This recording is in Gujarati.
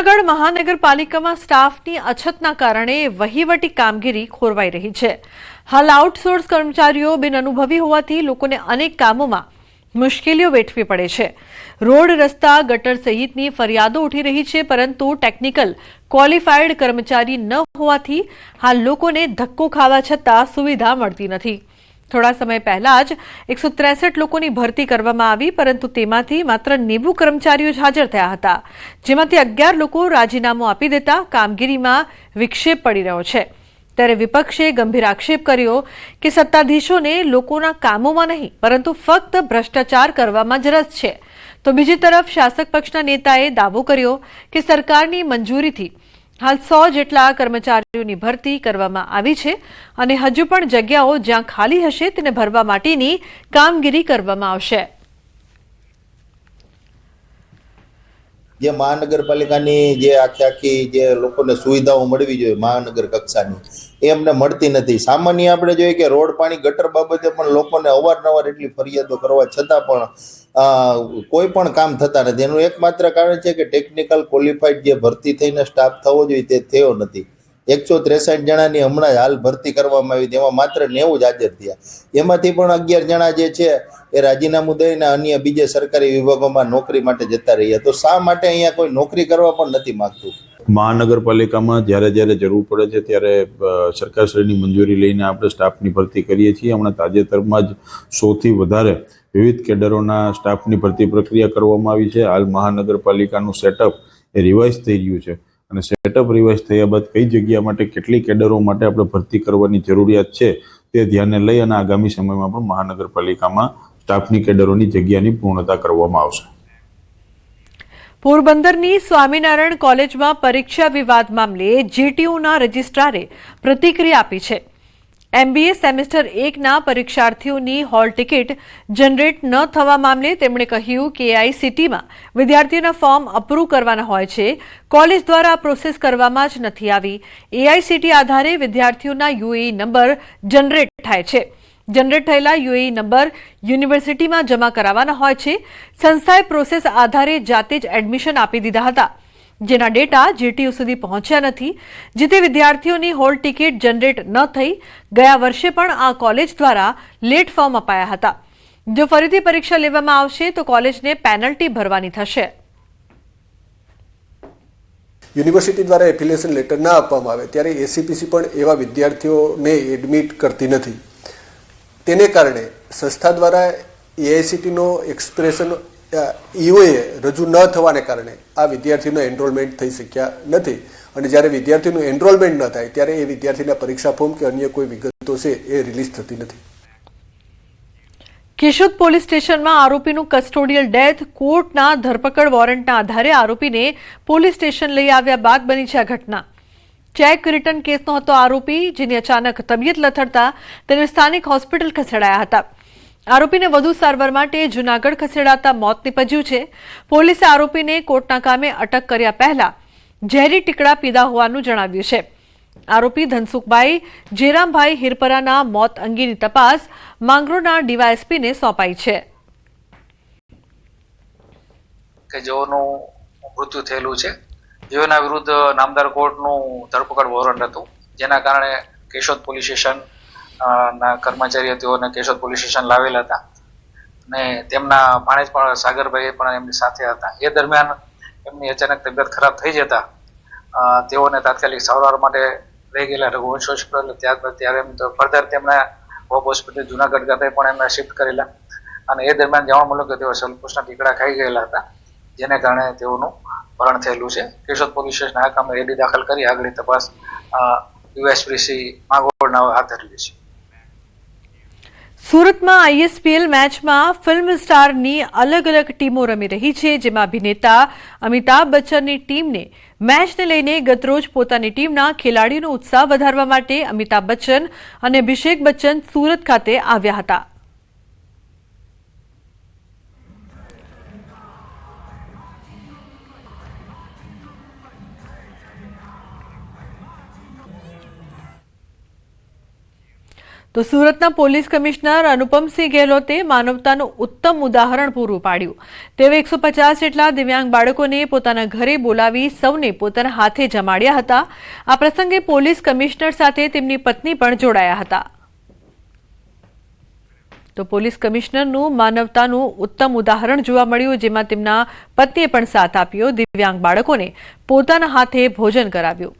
જૂનાગઢ મહાનગરપાલિકામાં સ્ટાફની અછતના કારણે વહીવટી કામગીરી ખોરવાઈ રહી છે। હાલ આઉટસોર્સ કર્મચારીઓ બિનઅનુભવી હોવાથી લોકોને અનેક કામોમાં મુશ્કેલીઓ વેઠવી પડે છે। રોડ, રસ્તા, ગટર સહિતની ફરિયાદો ઉઠી રહી છે, પરંતુ ટેકનિકલ ક્વોલિફાઈડ કર્મચારી ન હોવાથી હાલ લોકોને ધક્કો ખાવા છતાં સુવિધા મળતી નથી। થોડા સમય પહેલા જ 163 લોકોની ભરતી કરવામાં આવી, પરંતુ તેમાંથી માત્ર 90 કર્મચારીઓ જ હાજર થયા હતા, જેમાંથી 11 લોકો રાજીનામું આપી દેતા કામગીરીમાં વિક્ષેપ પડી રહ્યો છે। ત્યારે વિપક્ષે ગંભીર આક્ષેપ કર્યો કે સત્તાધીશોને લોકોના કામોમાં નહીં પરંતુ ફક્ત ભ્રષ્ટાચાર કરવામાં જ રસ છે, તો બીજી તરફ શાસક પક્ષના નેતાએ દાવો કર્યો કે સરકારની મંજૂરીથી હાલ 100 જેટલા કર્મચારીઓની ભરતી કરવામાં આવી છે અને હજુ પણ જગ્યાઓ જ્યાં ખાલી હશે તેને ભરવા માટેની કામગીરી કરવામાં આવશે। જે મહાનગરપાલિકાની જે આખી જે લોકોને સુવિધાઓ મળવી જોઈએ મહાનગર કક્ષાની એ અમને મળતી નથી। સામાન્ય આપણે જોઈએ કે રોડ, પાણી, ગટર બાબતે પણ લોકોને અવારનવાર એટલી ફરિયાદો કરવા છતાં પણ કોઈ પણ કામ થતા નથી। એનું એકમાત્ર કારણ છે કે ટેકનિકલ ક્વોલિફાઈડ જે ભરતી થઈને સ્ટાફ થવો જોઈએ તે થયો નથી। 163 જણાની હમણાં હાલ ભરતી કરવામાં આવી, તેમાં માત્ર 90 જ હાજર થયા। એમાંથી પણ 11 જણા જે છે એ રાજીનામું દઈને અન્ય બીજે સરકારી વિભાગોમાં નોકરી માટે જતા રહ્યા। તો શા માટે અહીંયા કોઈ નોકરી કરવા પણ નથી માંગતું? મહાનગરપાલિકામાં જ્યારે જરૂર પડે છે ત્યારે સરકારશ્રીની મંજૂરી લઈને આપણે સ્ટાફની ભરતી કરીએ છીએ। હમણાં તાજેતરમાં જ 100થી વધારે વિવિધ કેડરોના સ્ટાફની ભરતી પ્રક્રિયા કરવામાં આવી છે। હાલ મહાનગરપાલિકાનું સેટઅપ એ રિવાઇઝ થઈ ગયું છે અને સેટઅપ રિવાઇઝ થયા બાદ કઈ જગ્યા માટે કેટલી કેડરો માટે આપણે ભરતી કરવાની જરૂરિયાત છે તે ધ્યાને લઈ અને આગામી સમયમાં પણ મહાનગરપાલિકામાં સ્ટાફની કેડરોની જગ્યાની પૂર્ણતા કરવામાં આવશે। પોરબંદરની સ્વામિનારાયણ કોલેજમાં પરીક્ષા વિવાદ મામલે જેટીયુના રજિસ્ટ્રારે પ્રતિક્રિયા આપી છે। MBA સેમેસ્ટર 1ના પરીક્ષાર્થીઓની હોલ ટિકિટ જનરેટ ન થવા મામલે તેમણે કહ્યું કે AICTમાં વિદ્યાર્થીઓના ફોર્મ અપ્રૂવ કરવાના હોય છે, કોલેજ દ્વારા પ્રોસેસ કરવામાં જ નથી આવી। AICT આધારે વિદ્યાર્થીઓના UAE નંબર જનરેટ થાય છે। જનરેટ થયેલા UAE નંબર યુનિવર્સિટીમાં જમા કરાવવાના હોય છે। સંસ્થાએ પ્રોસેસ આધારે જાતે જ એડમિશન આપી દીધા હતા, જેના ડેટા જેટીયુ સુધી પહોંચ્યા નથી, જેથી વિદ્યાર્થીઓની હોલ ટિકિટ જનરેટ ન થઈ। ગયા વર્ષે પણ આ કોલેજ દ્વારા લેટ ફોર્મ અપાયા હતા। જો ફરીથી પરીક્ષા લેવામાં આવશે તો કોલેજને પેનલ્ટી ભરવાની થશે। યુનિવર્સિટી દ્વારા એફિલિએશન લેટર ના આપવામાં આવે ત્યારે ACPC પણ એવા વિદ્યાર્થીઓને એડમિટ કરતી નથી। તેને કારણે સંસ્થા દ્વારા AICTનો એક્સપ્રેશન EOA રજૂ ન થવાને કારણે આ વિદ્યાર્થીનું એનરોલમેન્ટ થઈ શક્યા નથી અને જ્યારે વિદ્યાર્થીનું એનરોલમેન્ટ ન થાય ત્યારે એ વિદ્યાર્થીના પરીક્ષા ફોર્મ કે અન્ય કોઈ વિગતો છે એ રિલીઝ થતી નથી। કેશોદ પોલીસ સ્ટેશનમાં આરોપીનું કસ્ટોડિયલ ડેથ, કોર્ટના ધરપકડ વોરંટના આધારે આરોપીને પોલીસ સ્ટેશન લઈ આવ્યા બાદ બની છે આ ઘટના। ચેક રિટર્ન કેસનો હતો આરોપી, જેની અચાનક તબિયત લથડતા તેને સ્થાનિક હોસ્પિટલ ખસેડાયા હતા। આરોપીને વધુ સારવાર માટે જૂનાગઢ ખસેડાતા મોત નીપજ્યું છે। પોલીસે આરોપીને કોર્ટના કામે અટક કર્યા પહેલા ઝેરી ટીકડા પીધા હોવાનું જણાવ્યું છે। આરોપી ધનસુખભાઈ જેરામભાઈ હિરપરાના મોત અંગેની તપાસ માંગરોળના ડીવાયએસપીને સોંપાઈ છે। કે જેઓનું મૃત્યુ થયેલું છે, જેઓના વિરુદ્ધ નામદાર કોર્ટનું ધરપકડ વોરંટ હતું, જેના કારણે કેશોદ પોલીસ સ્ટેશન ના કર્મચારીઓ તેઓને કેશોદ પોલીસ સ્ટેશન લાવેલા હતા અને તેમના ભાણેજ પણ સાગરભાઈ પણ એમની સાથે હતા। એ દરમિયાન એમની અચાનક તબિયત ખરાબ થઈ જતા તેઓને તાત્કાલિક સારવાર માટે લઈ ગયેલા રઘુવંશ હોસ્પિટલ। ત્યારબાદ ત્યારે ફર્ધર તેમના હોપ હોસ્પિટલ જુનાગઢ ખાતે પણ એમને શિફ્ટ કરેલા અને એ દરમિયાન જાણવા મળ્યું કે તેઓ સલ્ફોસના ટીકડા ખાઈ ગયેલા હતા, જેને કારણે તેઓનું મરણ થયેલું છે। કેશોદ પોલીસ સ્ટેશન આ કામે એડી દાખલ કરી આગળની તપાસ USPC માંગરોળના હાથ ધરેલી છે। સુરતમાં ISPL મેચમાં ફિલ્મ સ્ટારની અલગ અલગ ટીમો રમી રહી છે, જેમાં અભિનેતા અમિતાભ બચ્ચનની ટીમને મેચને લઈને ગતરોજ પોતાની ટીમના ખેલાડીઓનો ઉત્સાહ વધારવા માટે અમિતાભ બચ્ચન અને અભિષેક બચ્ચન સુરત ખાતે આવ્યા હતા। તો સુરતના પોલીસ કમિશનર અનુપમસિંહ ગેહલોતે માનવતાનું ઉત્તમ ઉદાહરણ પૂરું પાડ્યું. તેઓ 150 જેટલા દિવ્યાંગ બાળકોને પોતાના ઘરે બોલાવી સૌને પોતાના હાથે જમાડ્યા હતા. આ પ્રસંગે પોલીસ કમિશનર સાથે તેમની પત્ની પણ જોડાયા હતા. તો પોલીસ કમિશનરનું માનવતાનું ઉત્તમ ઉદાહરણ જોવા મળ્યું, જેમાં તેમના પત્નીએ પણ સાથ આપ્યો. દિવ્યાંગ બાળકોને પોતાના હાથે ભોજન કરાવ્યું.